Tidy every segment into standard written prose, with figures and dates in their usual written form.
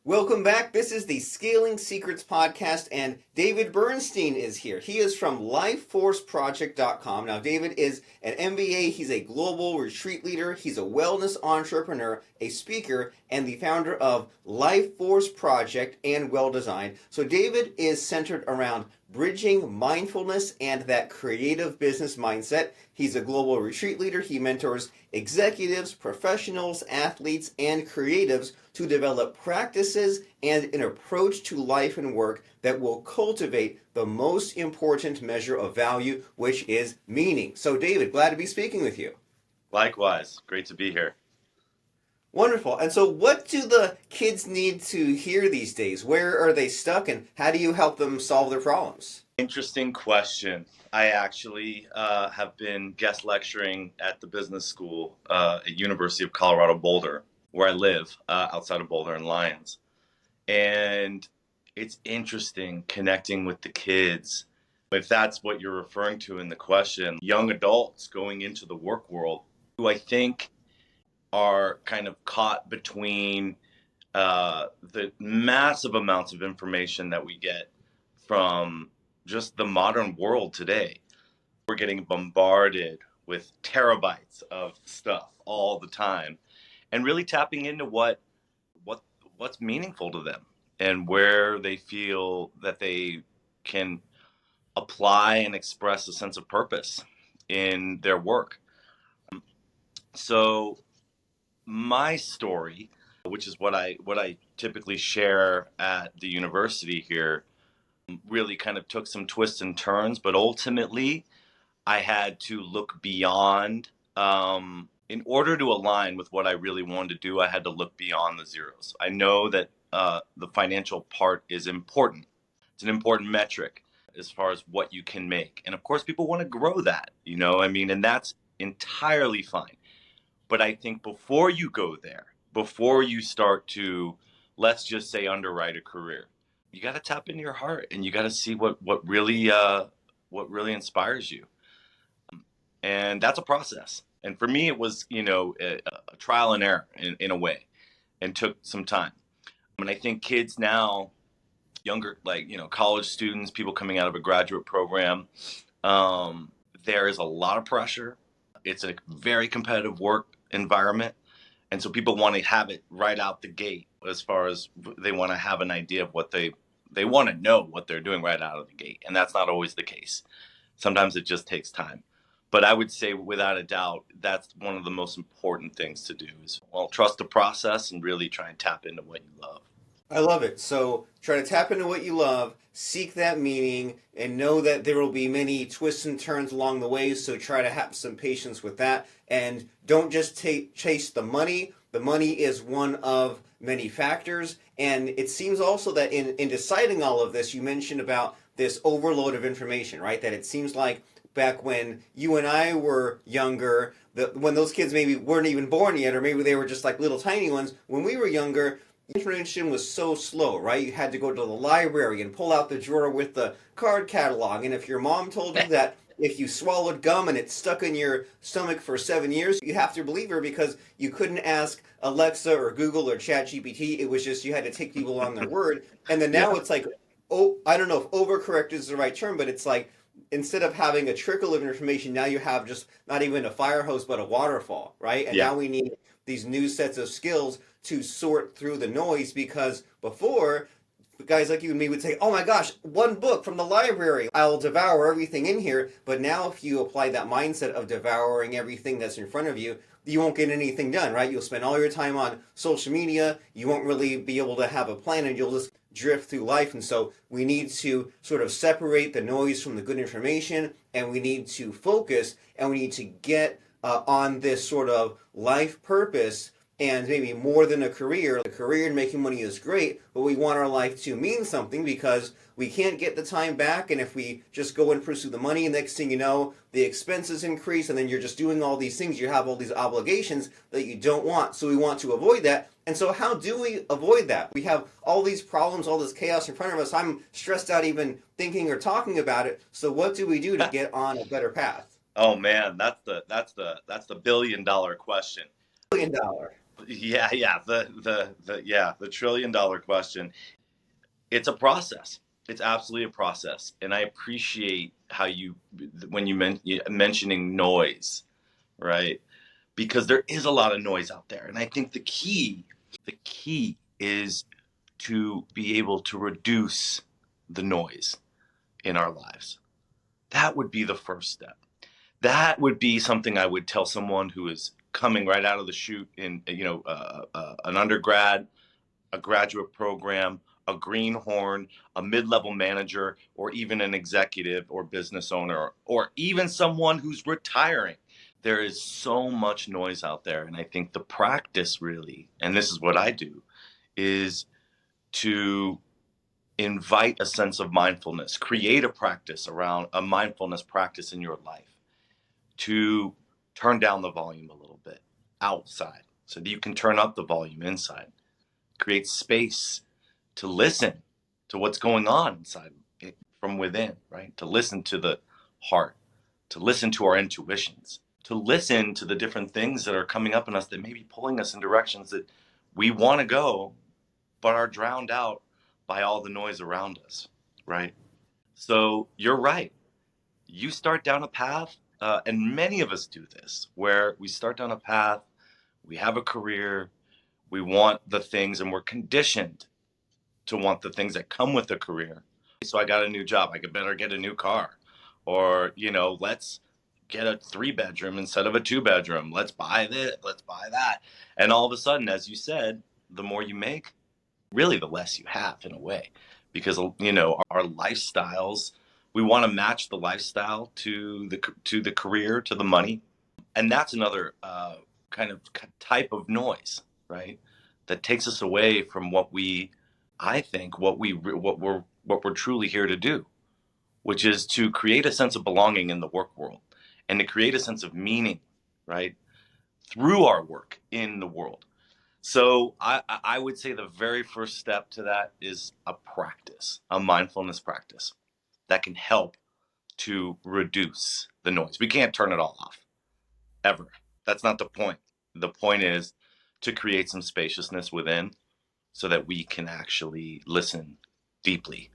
Welcome back. This is the Scaling Secrets podcast, and David Bernstein is here. He is from lifeforceproject.com. Now, David is an MBA. He's a global retreat leader. He's a wellness entrepreneur, a speaker, and the founder of Life Force Project and Well Design. So, David is centered around bridging mindfulness and that creative business mindset. He's a global retreat leader. He mentors executives, professionals, athletes, and creatives to develop practices and an approach to life and work that will cultivate the most important measure of value, which is meaning. So, David, glad to be speaking with you. Likewise. Great to be here. Wonderful. And so what do the kids need to hear these days? Where are they stuck, and how do you help them solve their problems? Interesting question. I actually have been guest lecturing at the business school at University of Colorado Boulder, where I live outside of Boulder and Lyons. And it's interesting connecting with the kids. If that's what you're referring to in the question, young adults going into the work world who I think are kind of caught between the massive amounts of information that we get from just the modern world today. We're getting bombarded with terabytes of stuff all the time, and really tapping into what's meaningful to them and where they feel that they can apply and express a sense of purpose in their work. So my story, which is what I typically share at the university here, really kind of took some twists and turns, but ultimately I had to look beyond. In order to align with what I really wanted to do, I had to look beyond the zeros. I know that the financial part is important. It's an important metric as far as what you can make. And of course, people want to grow that, and that's entirely fine. But I think before you go there, before you start to, let's just say, underwrite a career, you got to tap into your heart and you got to see what really inspires you. And that's a process. And for me, it was, a trial and error in a way, and took some time. And I think kids now, younger, college students, people coming out of a graduate program, there is a lot of pressure. It's a very competitive work environment. And so people want to have it right out the gate, as far as they want to have an idea of what they want to know what they're doing right out of the gate. And that's not always the case. Sometimes it just takes time. But I would say, without a doubt, that's one of the most important things to do is, trust the process and really try and tap into what you love. I love it. So try to tap into what you love, seek that meaning, and know that there will be many twists and turns along the way. So try to have some patience with that. And don't just chase the money. The money is one of many factors. And it seems also that in deciding all of this, you mentioned about this overload of information, right? That it seems like back when you and I were younger, when those kids maybe weren't even born yet, or maybe they were just like little tiny ones, when we were younger, information was so slow, right? You had to go to the library and pull out the drawer with the card catalog. And if your mom told you that if you swallowed gum and it stuck in your stomach for 7 years, you have to believe her, because you couldn't ask Alexa or Google or ChatGPT. It was just, you had to take people on their word. And then now it's like, I don't know if overcorrect is the right term, but it's like, instead of having a trickle of information, now you have just not even a fire hose, but a waterfall, right? And now we need these new sets of skills to sort through the noise, because before, guys like you and me would say, oh my gosh, one book from the library, I'll devour everything in here. But now if you apply that mindset of devouring everything that's in front of you, you won't get anything done, right? You'll spend all your time on social media. You won't really be able to have a plan, and you'll just drift through life. And so we need to sort of separate the noise from the good information, and we need to focus, and we need to get on this sort of life purpose. And maybe more than a career. A career and making money is great, but we want our life to mean something, because we can't get the time back. And if we just go and pursue the money, next thing you know, the expenses increase, and then you're just doing all these things. You have all these obligations that you don't want. So we want to avoid that. And so how do we avoid that? We have all these problems, all this chaos in front of us. I'm stressed out even thinking or talking about it. So what do we do to get on a better path? Oh man, that's the $1 billion question. $1 billion. Yeah. The $1 trillion question. It's a process. It's absolutely a process, and I appreciate how when you mentioning noise, right? Because there is a lot of noise out there, and I think the key is to be able to reduce the noise in our lives. That would be the first step. That would be something I would tell someone who is coming right out of the chute in, an undergrad, a graduate program, a greenhorn, a mid-level manager, or even an executive or business owner, or even someone who's retiring. There is so much noise out there. And I think the practice really, and this is what I do, is to invite a sense of mindfulness, create a practice around a mindfulness practice in your life, to turn down the volume a little bit outside so that you can turn up the volume inside, create space to listen to what's going on inside from within, right? To listen to the heart, to listen to our intuitions, to listen to the different things that are coming up in us that may be pulling us in directions that we want to go, but are drowned out by all the noise around us, right? So you're right. You start down a path, and many of us do this, where we start down a path, we have a career, we want the things, and we're conditioned to want the things that come with a career. So I got a new job. I could better get a new car. Or, let's get a 3 bedroom instead of a 2 bedroom. Let's buy this, let's buy that. And all of a sudden, as you said, the more you make, really the less you have in a way. Because, our lifestyles, we want to match the lifestyle to the career, to the money. And that's another kind of type of noise, right? That takes us away from I think, what we're truly here to do, which is to create a sense of belonging in the work world and to create a sense of meaning, right, through our work in the world. So I would say the very first step to that is a practice, a mindfulness practice that can help to reduce the noise. We can't turn it all off, ever. That's not the point. The point is to create some spaciousness within so that we can actually listen deeply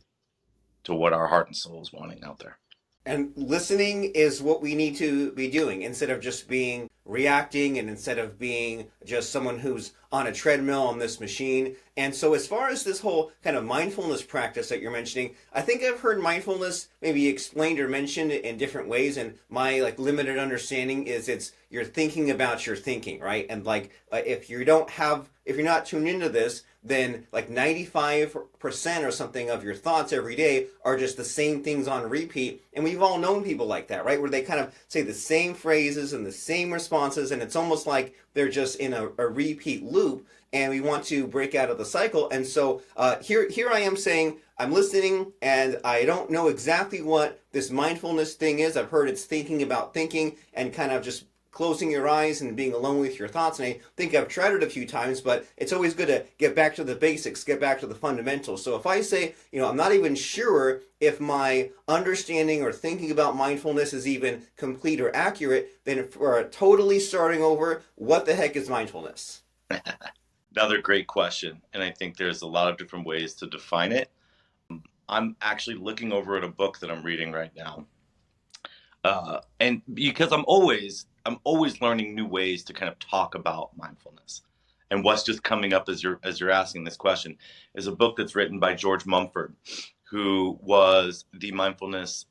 to what our heart and soul is wanting out there. And listening is what we need to be doing instead of just being reacting and instead of being just someone who's on a treadmill on this machine. And so, as far as this whole kind of mindfulness practice that you're mentioning, I think I've heard mindfulness maybe explained or mentioned in different ways. And my like limited understanding is it's you're thinking about your thinking, right? And like if you're not tuned into this, then like 95% or something of your thoughts every day are just the same things on repeat. And we've all known people like that, right? Where they kind of say the same phrases and the same responses, and it's almost like they're just in a repeat loop. And we want to break out of the cycle. And so here I am saying, I'm listening and I don't know exactly what this mindfulness thing is. I've heard it's thinking about thinking and kind of just closing your eyes and being alone with your thoughts. And I think I've tried it a few times, but it's always good to get back to the basics, get back to the fundamentals. So if I say, I'm not even sure if my understanding or thinking about mindfulness is even complete or accurate, then for totally starting over, what the heck is mindfulness? Another great question. And I think there's a lot of different ways to define it. I'm actually looking over at a book that I'm reading right now. And because I'm always learning new ways to kind of talk about mindfulness. And what's just coming up as you're asking this question is a book that's written by George Mumford, who was the mindfulness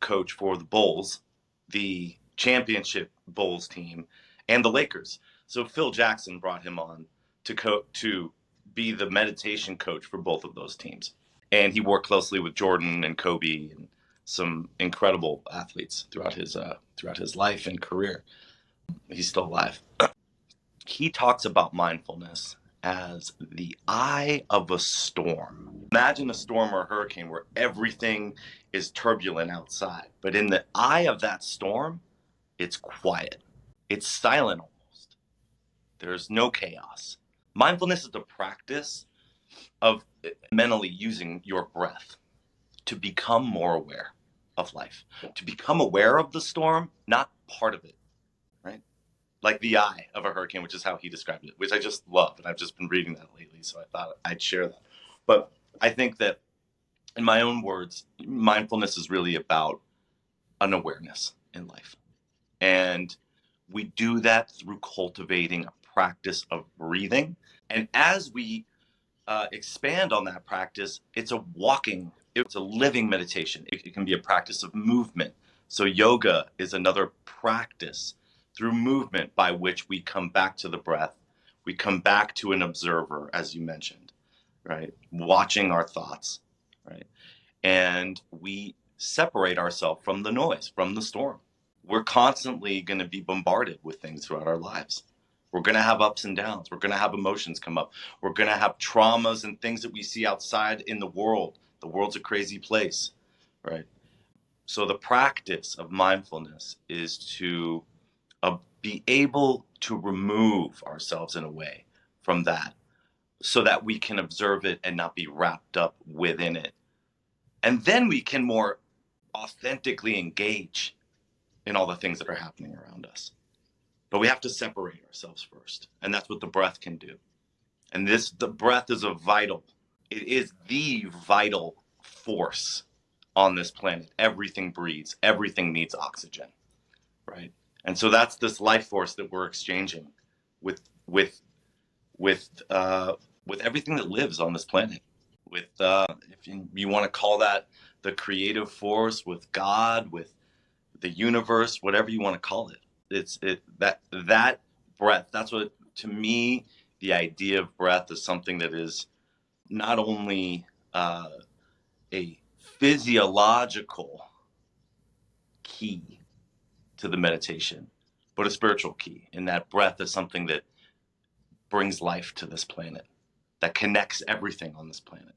coach for the Bulls, the championship Bulls team, and the Lakers. So Phil Jackson brought him on to be the meditation coach for both of those teams, and he worked closely with Jordan and Kobe and some incredible athletes throughout his life and career. He's still alive. He talks about mindfulness as the eye of a storm. Imagine a storm or a hurricane where everything is turbulent outside, but in the eye of that storm, it's quiet. It's silent almost. There's no chaos. Mindfulness is the practice of mentally using your breath to become more aware of life, to become aware of the storm, not part of it, right? like the eye of a hurricane, which is how he described it, which I just love. And I've just been reading that lately. So I thought I'd share that. But I think that, in my own words, mindfulness is really about an awareness in life. And we do that through cultivating a practice of breathing. And as we expand on that practice, it's a living meditation. It can be a practice of movement. So, yoga is another practice through movement by which we come back to the breath. We come back to an observer, as you mentioned, right? Watching our thoughts, right? And we separate ourselves from the noise, from the storm. We're constantly going to be bombarded with things throughout our lives. We're going to have ups and downs. We're going to have emotions come up. We're going to have traumas and things that we see outside in the world. The world's a crazy place, right? So the practice of mindfulness is to be able to remove ourselves in a way from that so that we can observe it and not be wrapped up within it. And then we can more authentically engage in all the things that are happening around us. But we have to separate ourselves first. And that's what the breath can do. And the breath is it is the vital force on this planet. Everything breathes, everything needs oxygen, right? And so that's this life force that we're exchanging with with uh, with everything that lives on this planet. With if you want to call that the creative force, with God, with the universe, whatever you want to call it. That breath. That's what, to me, the idea of breath is something that is not only a physiological key to the meditation, but a spiritual key. And that breath is something that brings life to this planet, that connects everything on this planet.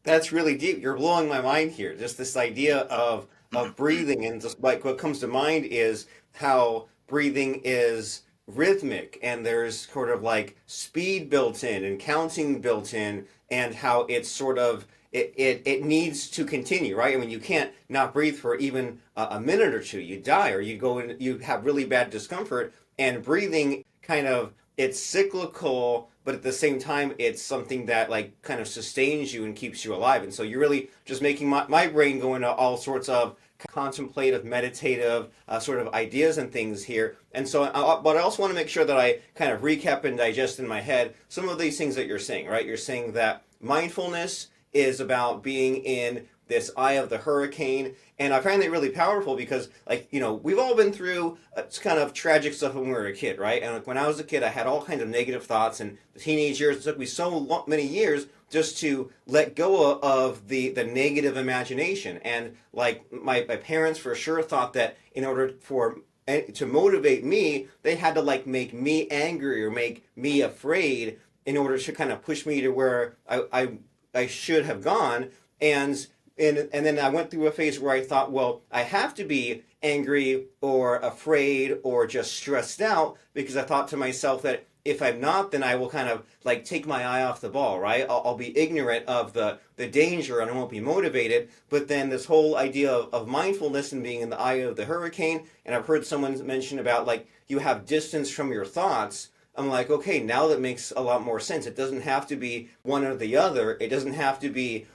That's really deep. You're blowing my mind here. Just this idea of breathing, and just like what comes to mind is how breathing is rhythmic, and there's sort of like speed built in and counting built in, and how it's sort of it needs to continue, right? I mean, you can't not breathe for even a minute or two. You die, or you go and you have really bad discomfort. And breathing kind of it's cyclical, but at the same time, it's something that like kind of sustains you and keeps you alive. And so you're really just making my brain go into all sorts of contemplative, meditative sort of ideas and things here. And so, but I also want to make sure that I kind of recap and digest in my head some of these things that you're saying, right? You're saying that mindfulness is about being in this eye of the hurricane. And I find that really powerful because, like, we've all been through kind of tragic stuff when we were a kid, right? And like, when I was a kid, I had all kinds of negative thoughts, and the teenage years, it took me so many years just to let go of the negative imagination. And like my parents for sure thought that in order for to motivate me, they had to like make me angry or make me afraid in order to kind of push me to where I should have gone. And then I went through a phase where I thought, well, I have to be angry or afraid or just stressed out, because I thought to myself that if I'm not, then I will kind of like take my eye off the ball, right? I'll be ignorant of the danger and I won't be motivated. But then this whole idea of mindfulness and being in the eye of the hurricane, and I've heard someone mention about like you have distance from your thoughts. I'm like, okay, now that makes a lot more sense. It doesn't have to be one or the other. It doesn't have to be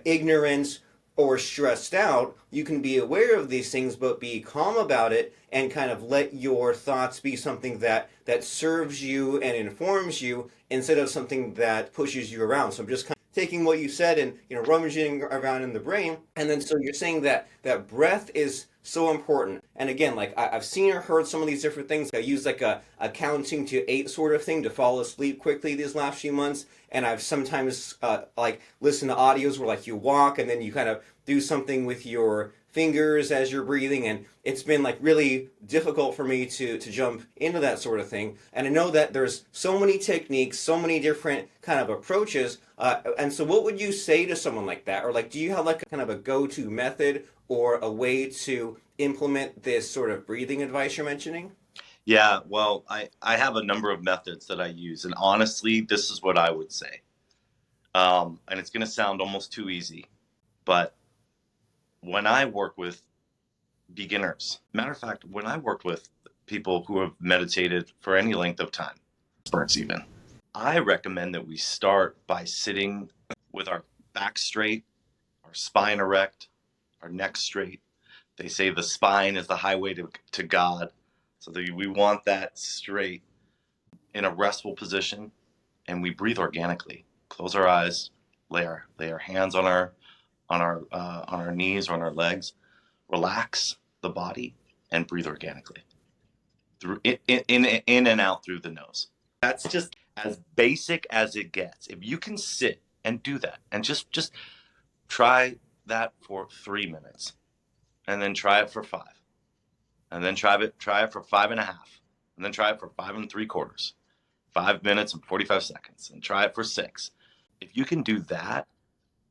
ignorance or stressed out. You can be aware of these things, but be calm about it and kind of let your thoughts be something that serves you and informs you instead of something that pushes you around. So I'm just kind of taking what you said and rummaging around in the brain. And then so you're saying that breath is so important. And again, like I've seen or heard some of these different things. I use like a counting to 8 sort of thing to fall asleep quickly these last few months. And I've sometimes like listened to audios where like you walk and then you kind of do something with your fingers as you're breathing, and it's been like really difficult for me to jump into that sort of thing. And I know that there's so many techniques, so many different kind of approaches, and so what would you say to someone like that? Or like, do you have like a kind of a go-to method or a way to implement this sort of breathing advice you're mentioning? Yeah, well, I have a number of methods that I use, and honestly, this is what I would say. And it's going to sound almost too easy, but when I work with beginners, matter of fact, when I worked with people who have meditated for any length of time, experts even. I recommend that we start by sitting with our back straight, our spine erect, our neck straight. They say the spine is the highway to God. So we want that straight in a restful position, and we breathe organically. Close our eyes, lay our hands on our knees or on our legs. Relax the body and breathe organically through in and out through the nose. That's just as basic as it gets. If you can sit and do that, and just try that for 3 minutes, and then try it for 5, and then try it for 5.5, and then try it for 5 3/4, 5 minutes and 45 seconds, and try it for 6. If you can do that,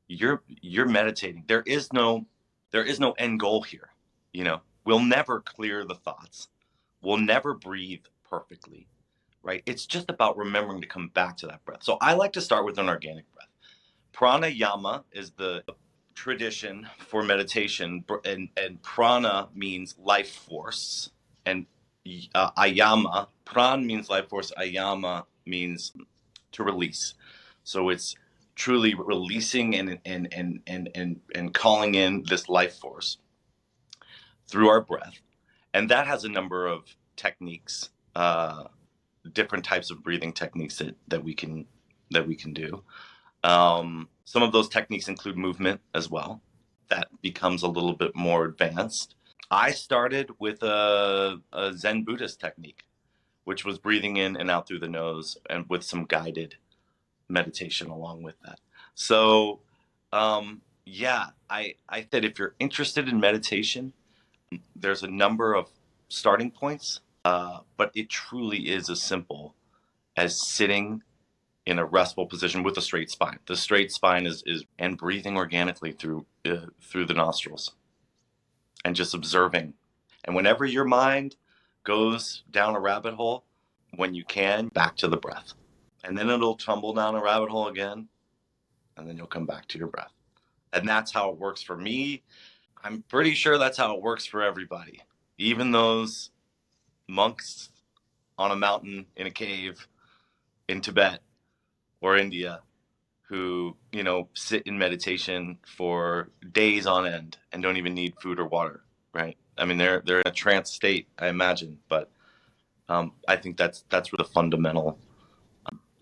you're meditating. There is no end goal here. We'll never clear the thoughts. We'll never breathe perfectly, right? It's just about remembering to come back to that breath. So I like to start with an organic breath. Pranayama is the tradition for meditation, and prana means life force, and ayama, pran means life force, ayama means to release. So it's truly releasing and calling in this life force through our breath. And that has a number of techniques, different types of breathing techniques that we can do. Some of those techniques include movement as well. That becomes a little bit more advanced. I started with a Zen Buddhist technique, which was breathing in and out through the nose, and with some guided meditation along with that. So, yeah, I said if you're interested in meditation, there's a number of starting points, but it truly is as simple as sitting in a restful position with a straight spine. The straight spine is and breathing organically through the nostrils, and just observing. And whenever your mind goes down a rabbit hole, when you can, back to the breath. And then it'll tumble down a rabbit hole again, and then you'll come back to your breath. And that's how it works for me. I'm pretty sure that's how it works for everybody. Even those monks on a mountain in a cave in Tibet or India who, sit in meditation for days on end and don't even need food or water, right? I mean, they're in a trance state, I imagine, but I think that's the fundamental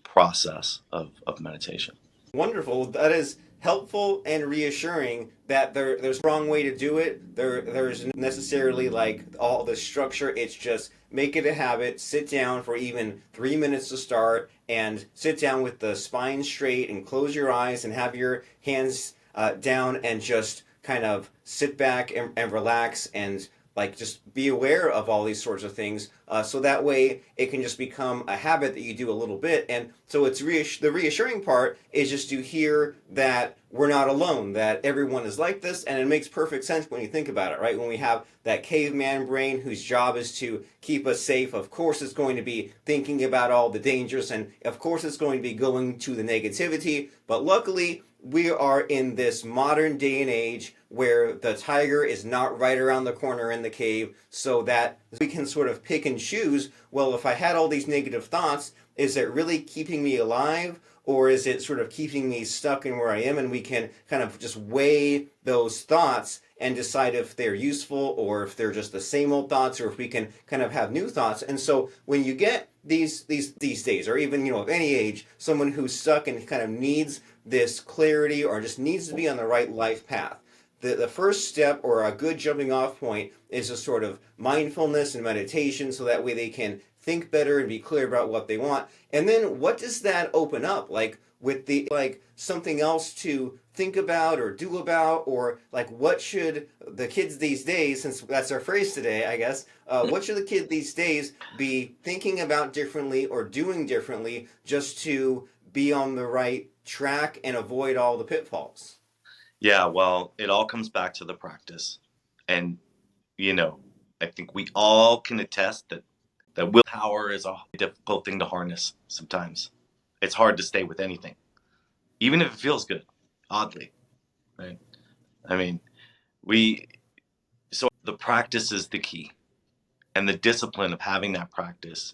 process of meditation. Wonderful. That is helpful and reassuring that there's a wrong way to do it. There's necessarily like all the structure. It's just make it a habit. Sit down for even 3 minutes to start, and sit down with the spine straight and close your eyes and have your hands down, and just kind of sit back and relax, and like just be aware of all these sorts of things, so that way it can just become a habit that you do a little bit. And so it's the reassuring part is just to hear that we're not alone, that everyone is like this. And it makes perfect sense when you think about it, right? When we have that caveman brain whose job is to keep us safe, of course it's going to be thinking about all the dangers, and of course it's going to be going to the negativity. But luckily we are in this modern day and age where the tiger is not right around the corner in the cave, so that we can sort of pick and choose, well, if I had all these negative thoughts, is it really keeping me alive, or is it sort of keeping me stuck in where I am? And we can kind of just weigh those thoughts and decide if they're useful, or if they're just the same old thoughts, or if we can kind of have new thoughts. And so when you get these days, or even of any age, someone who's stuck and kind of needs this clarity, or just needs to be on the right life path, the first step, or a good jumping off point, is a sort of mindfulness and meditation, so that way they can think better and be clear about what they want. And then what does that open up, like with the something else to think about or do about, or like what should the kids these days, since that's our phrase today, I guess, what should the kid these days be thinking about differently or doing differently, just to be on the right track and avoid all the pitfalls? Yeah, well, it all comes back to the practice. And, I think we all can attest that willpower is a difficult thing to harness sometimes. It's hard to stay with anything, even if it feels good, oddly, right? I mean, so the practice is the key. and the discipline of having that practice.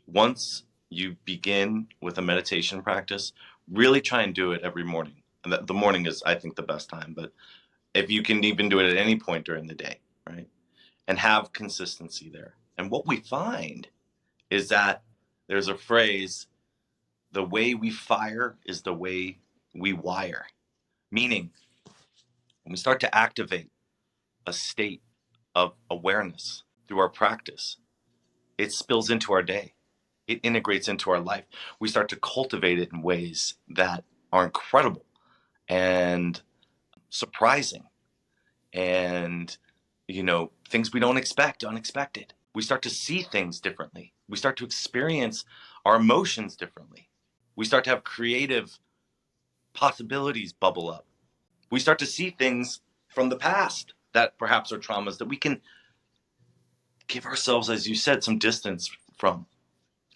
Once you begin with a meditation practice, really try and do it every morning. And the morning is, I think, the best time, but if you can even do it at any point during the day, right? And have consistency there. And what we find is that there's a phrase, the way we fire is the way we wire. Meaning, when we start to activate a state of awareness through our practice, it spills into our day. It integrates into our life. We start to cultivate it in ways that are incredible and surprising and, things we don't expect, unexpected. We start to see things differently. We start to experience our emotions differently. We start to have creative possibilities bubble up. We start to see things from the past that perhaps are traumas that we can give ourselves, as you said, some distance from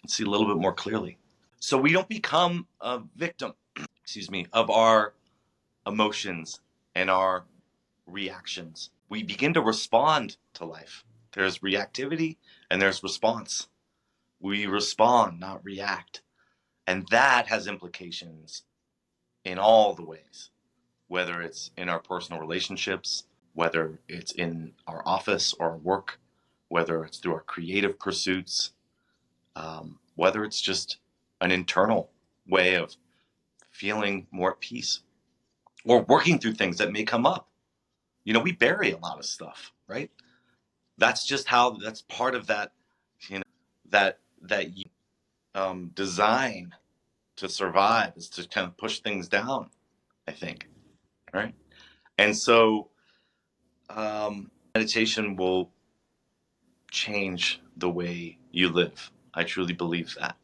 and see a little bit more clearly. So we don't become a victim, of our emotions and our reactions. We begin to respond to life. There's reactivity and there's response. We respond, not react. And that has implications in all the ways, whether it's in our personal relationships, whether it's in our office or work, whether it's through our creative pursuits, whether it's just an internal way of feeling more at peace or working through things that may come up. We bury a lot of stuff, right? That's just that's part of that, that design to survive is to kind of push things down, I think, right? And so meditation will change the way you live. I truly believe that.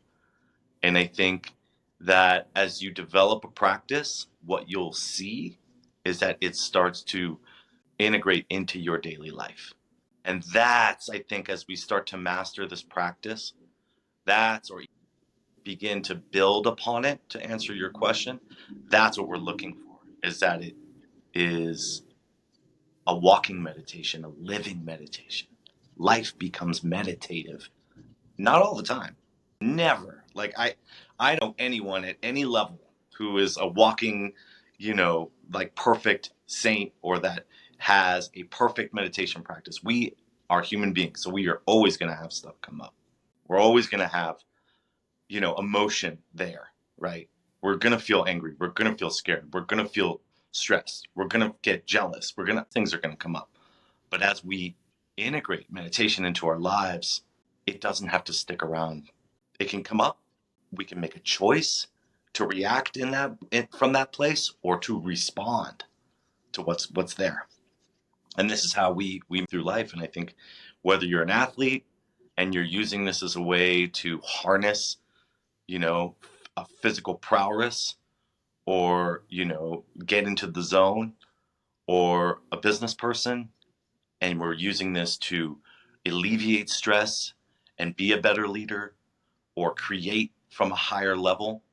And I think that as you develop a practice, what you'll see is that it starts to integrate into your daily life. And that's, I think, as we start to master this practice, or begin to build upon it, to answer your question, that's what we're looking for, is that it is a walking meditation, a living meditation. Life becomes meditative. Not all the time. Never. Like I know anyone at any level who is a walking, like perfect saint or that has a perfect meditation practice. We are human beings, so we are always going to have stuff come up. We're always going to have, emotion there, right? We're going to feel angry. We're going to feel scared. We're going to feel stressed. We're going to get jealous. Things are going to come up. But as we integrate meditation into our lives, it doesn't have to stick around. It can come up. We can make a choice to react from that place or to respond to what's there. And this is how we move through life. And I think whether you're an athlete and you're using this as a way to harness, a physical prowess or, get into the zone, or a business person, and we're using this to alleviate stress and be a better leader or create from a higher level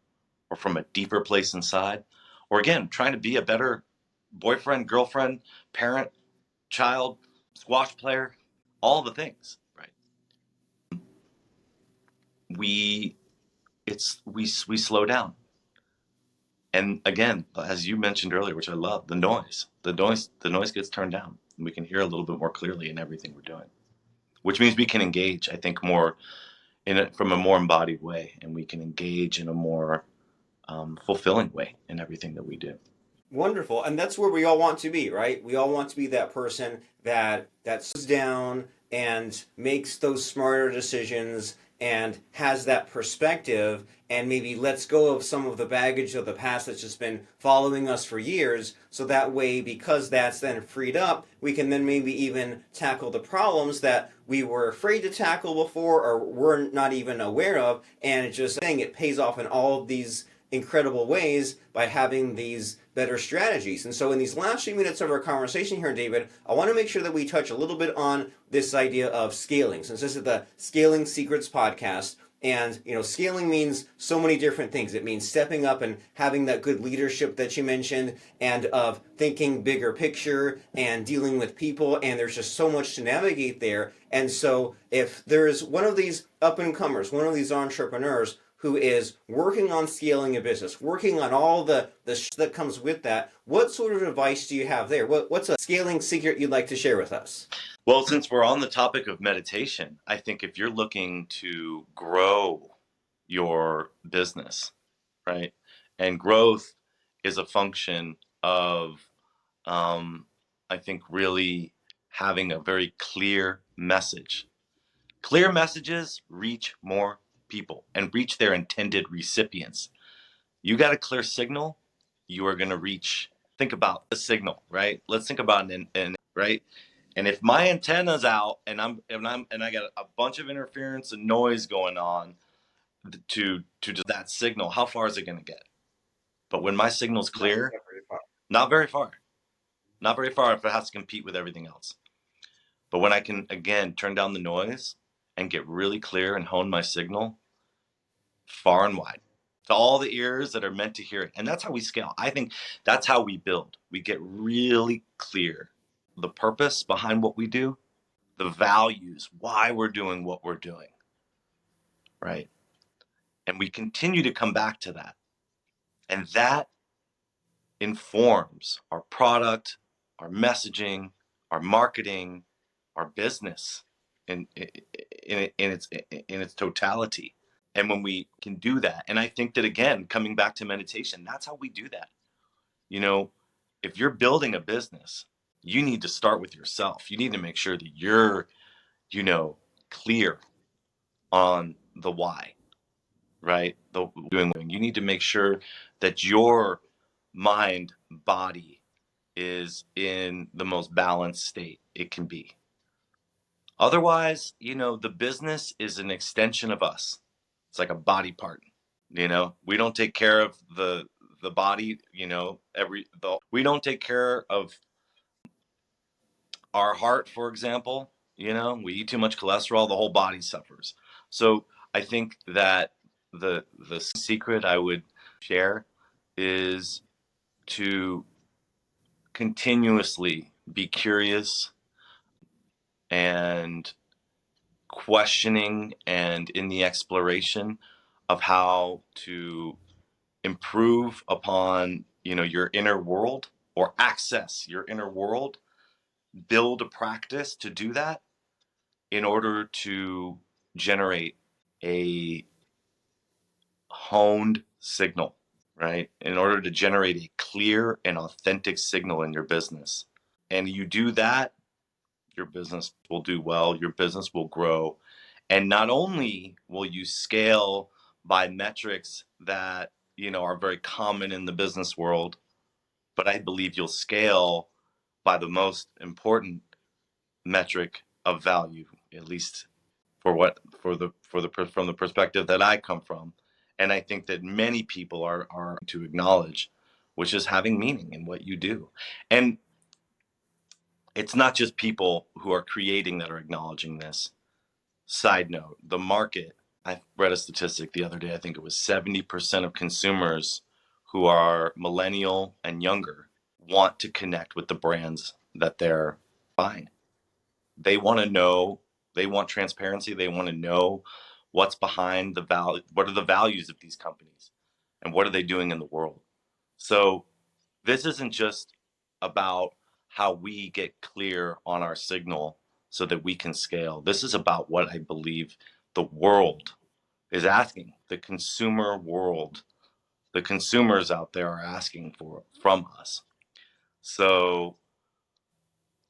or from a deeper place inside, or again, trying to be a better boyfriend, girlfriend, parent, child, squash player, all the things, right? We we slow down. And again, as you mentioned earlier, which I love, the noise gets turned down and we can hear a little bit more clearly in everything we're doing, which means we can engage, I think, more from a more embodied way, and we can engage in a more fulfilling way in everything that we do. Wonderful. And that's where we all want to be, right? We all want to be that person that slows down and makes those smarter decisions and has that perspective and maybe lets go of some of the baggage of the past that's just been following us for years. So that way, because that's then freed up, we can then maybe even tackle the problems that we were afraid to tackle before or were not even aware of. And it's just saying it pays off in all of these incredible ways by having these better strategies. And so in these last few minutes of our conversation here, David, I want to make sure that we touch a little bit on this idea of scaling, since this is the Scaling Secrets podcast. And scaling means so many different things. It means stepping up and having that good leadership that you mentioned, and of thinking bigger picture and dealing with people. And there's just so much to navigate there. And so, if there's one of these up and comers, one of these entrepreneurs who is working on scaling a business, working on all the that comes with that, what sort of advice do you have there? What's a scaling secret you'd like to share with us? Well, since we're on the topic of meditation, I think if you're looking to grow your business, right, and growth is a function of, I think, really having a very clear message. Clear messages reach more people and reach their intended recipients. You got a clear signal, you are going to reach. Think about the signal, right? Let's think about an right. And if my antenna's out and I got a bunch of interference and noise going on to just that signal, how far is it going to get? But when my signal's clear, not very far, not very far if it has to compete with everything else. But when I can again turn down the noise and get really clear and hone my signal far and wide to all the ears that are meant to hear it. And that's how we scale. I think that's how we build. We get really clear the purpose behind what we do, the values, why we're doing what we're doing, right? And we continue to come back to that. And that informs our product, our messaging, our marketing, our business in its totality. And when we can do that, and I think that again, coming back to meditation, that's how we do that. You know, if you're building a business, you need to start with yourself. You need to make sure that you're, clear on the why, right? You need to make sure that your mind, body is in the most balanced state it can be. Otherwise, the business is an extension of us. It's like a body part. We don't take care of the body. We don't take care of our heart, for example. We eat too much cholesterol, the whole body suffers. So I think that the secret I would share is to continuously be curious and questioning and in the exploration of how to improve upon your inner world or access your inner world, build a practice to do that in order to generate a honed signal, right? In order to generate a clear and authentic signal in your business. And you do that, your business will do well, your business will grow. And not only will you scale by metrics that, are very common in the business world, but I believe you'll scale by the most important metric of value, at least from the perspective that I come from. And I think that many people are to acknowledge, which is having meaning in what you do. And it's not just people who are creating that are acknowledging this. Side note, the market, I read a statistic the other day, I think it was 70% of consumers who are millennial and younger want to connect with the brands that they're buying. They want to know, they want transparency, they want to know what's behind the value, what are the values of these companies, and what are they doing in the world. So this isn't just about how we get clear on our signal so that we can scale. This is about what I believe the world is asking. The consumer world, the consumers out there are asking for from us. So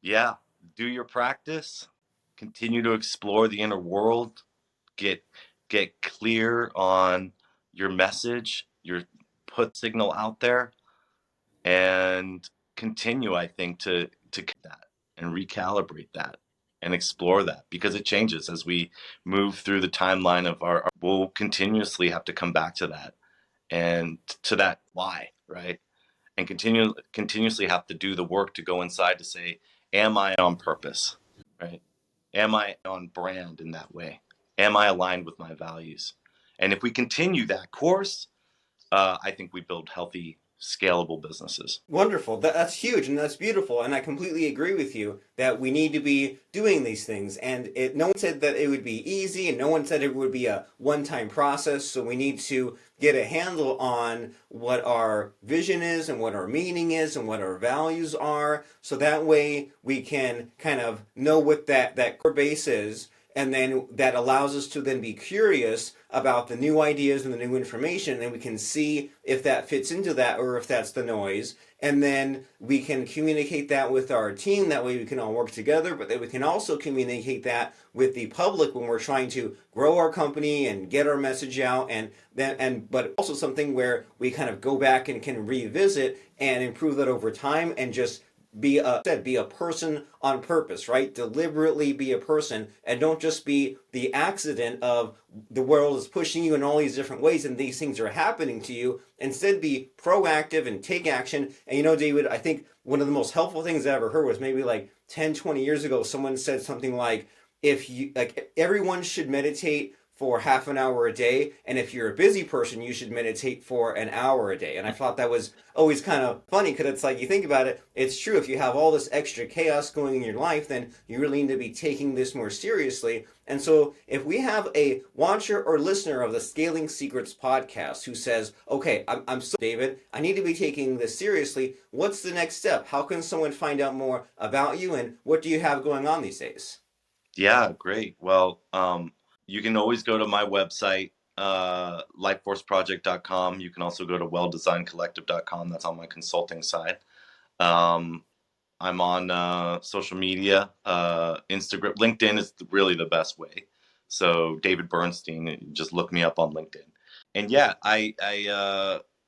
yeah, do your practice, continue to explore the inner world, get clear on your message, your put signal out there, and continue, I think, to get that and recalibrate that and explore that, because it changes as we move through the timeline of we'll continuously have to come back to that and to that why, right? And continuously have to do the work to go inside to say, am I on purpose, right? Am I on brand in that way? Am I aligned with my values? And if we continue that course, I think we build healthy, scalable businesses. Wonderful. That's huge and that's beautiful. And I completely agree with you that we need to be doing these things. And no one said that it would be easy, and no one said it would be a one-time process. So we need to get a handle on what our vision is and what our meaning is and what our values are. So that way we can kind of know what that core base is, and then that allows us to then be curious about the new ideas and the new information, and we can see if that fits into that or if that's the noise, and then we can communicate that with our team. That way we can all work together, but then we can also communicate that with the public when we're trying to grow our company and get our message out, but also something where we kind of go back and can revisit and improve that over time, and just be a person on purpose, right? Deliberately be a person, and don't just be the accident of the world is pushing you in all these different ways and these things are happening to you. Instead, be proactive and take action. And David, I think one of the most helpful things I ever heard was maybe like 10, 20 years ago, someone said something like, if you like, everyone should meditate for half an hour a day, and if you're a busy person, you should meditate for an hour a day. And I thought that was always kind of funny, because it's like, you think about it, it's true. If you have all this extra chaos going in your life, then you really need to be taking this more seriously. And so if we have a watcher or listener of the Scaling Secrets podcast who says, okay, I'm so David, I need to be taking this seriously, what's the next step? How can someone find out more about you, and what do you have going on these days? Yeah, great. Well, you can always go to my website, lifeforceproject.com. You can also go to welldesigncollective.com. That's on my consulting side. Um, I'm on social media, Instagram, LinkedIn is really the best way. So David Bernstein, just look me up on LinkedIn. And yeah, I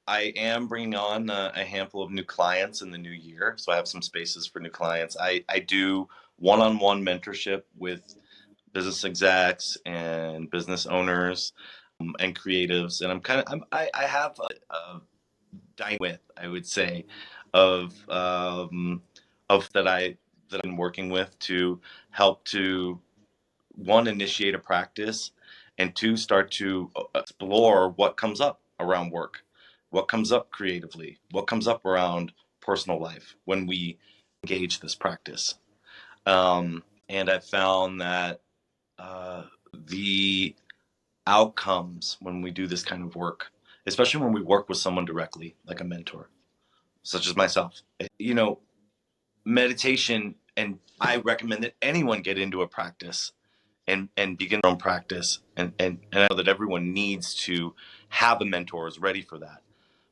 am bringing on a handful of new clients in the new year. So I have some spaces for new clients. I do one-on-one mentorship with business execs and business owners, and creatives. And I have a dine with, I would say, of that I'm working with to help to, one, initiate a practice, and two, start to explore what comes up around work, what comes up creatively, what comes up around personal life when we engage this practice. And I found that the outcomes when we do this kind of work, especially when we work with someone directly, like a mentor, such as myself, you know, meditation, and I recommend that anyone get into a practice and begin their own practice. And I know that everyone needs to have a mentor, is ready for that.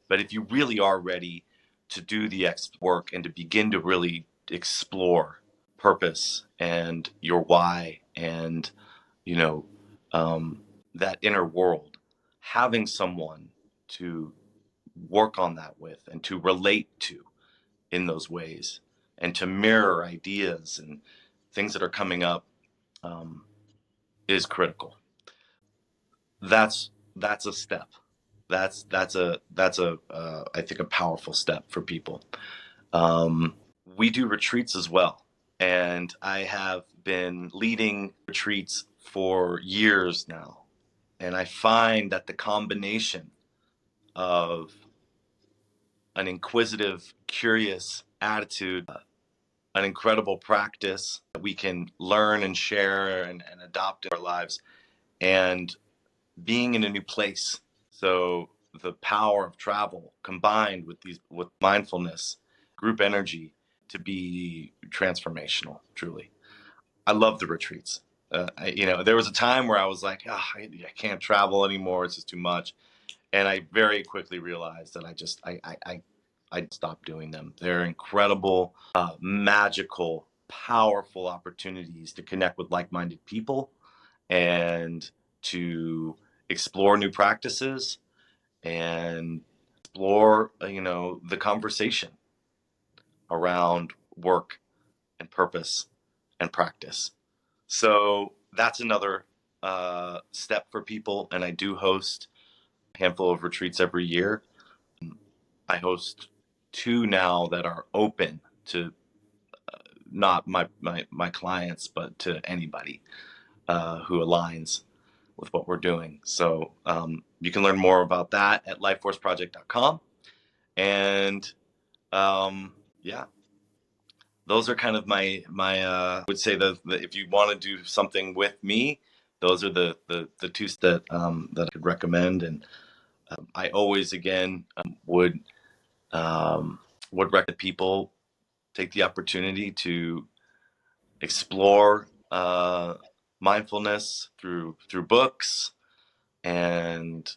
But if you really are ready to do the work and to begin to really explore purpose and your why, and you know, um, that inner world, having someone to work on that with and to relate to in those ways, and to mirror ideas and things that are coming up, um, is critical. That's a step. That's I think a powerful step for people. Um, we do retreats as well, and I have been leading retreats for years now, and I find that the combination of an inquisitive, curious attitude, an incredible practice that we can learn and share and adopt in our lives, and being in a new place. So the power of travel combined with mindfulness, group energy, to be transformational, truly. I love the retreats. There was a time where I was like, oh, I can't travel anymore. It's just too much. And I very quickly realized that I stopped doing them. They're incredible, magical, powerful opportunities to connect with like-minded people and to explore new practices and explore, the conversation around work and purpose and practice. So that's another step for people. And I do host a handful of retreats every year. I host two now that are open to not my clients, but to anybody who aligns. with what we're doing. So you can learn more about that at lifeforceproject.com. And yeah, those are kind of I would say the if you want to do something with me, those are the two that I could recommend. And I always again would recommend people take the opportunity to explore mindfulness through books. And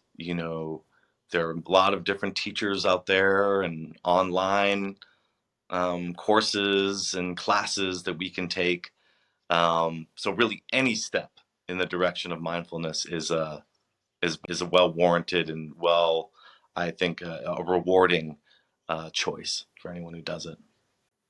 there are a lot of different teachers out there and online courses and classes that we can take. So really, any step in the direction of mindfulness is a well warranted and I think, a rewarding choice for anyone who does it.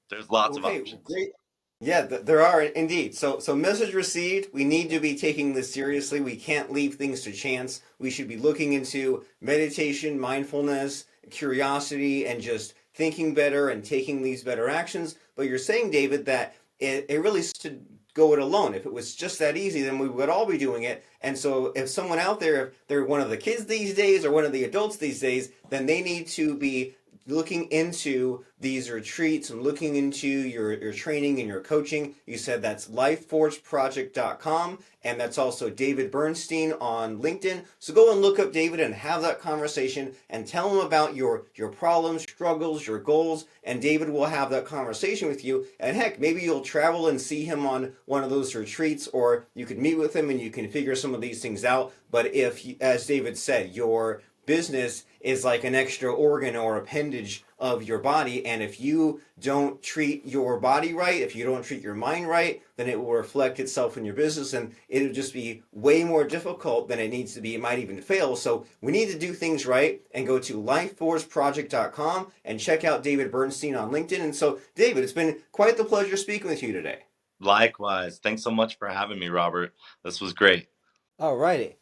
There's lots of Okay, options. great. Yeah, there are indeed. So message received. We need to be taking this seriously. We can't leave things to chance. We should be looking into meditation, mindfulness, curiosity, and just thinking better and taking these better actions. But you're saying, David, that it really should go it alone. If it was just that easy, then we would all be doing it. And so if someone out there, if they're one of the kids these days or one of the adults these days, then they need to be looking into these retreats and looking into your training and your coaching. You said that's lifeforceproject.com, and that's also David Bernstein on LinkedIn. So go and look up David and have that conversation and tell him about your problems, struggles, your goals, and David will have that conversation with you. And heck, maybe you'll travel and see him on one of those retreats, or you could meet with him and you can figure some of these things out. But if, as David said, your business is like an extra organ or appendage of your body, and if you don't treat your body right, if you don't treat your mind right, then it will reflect itself in your business, and it'll just be way more difficult than it needs to be. It might even fail. So we need to do things right and go to lifeforceproject.com and check out David Bernstein on LinkedIn. And so, David, it's been quite the pleasure speaking with you today. Likewise. Thanks so much for having me, Robert. This was great. All righty.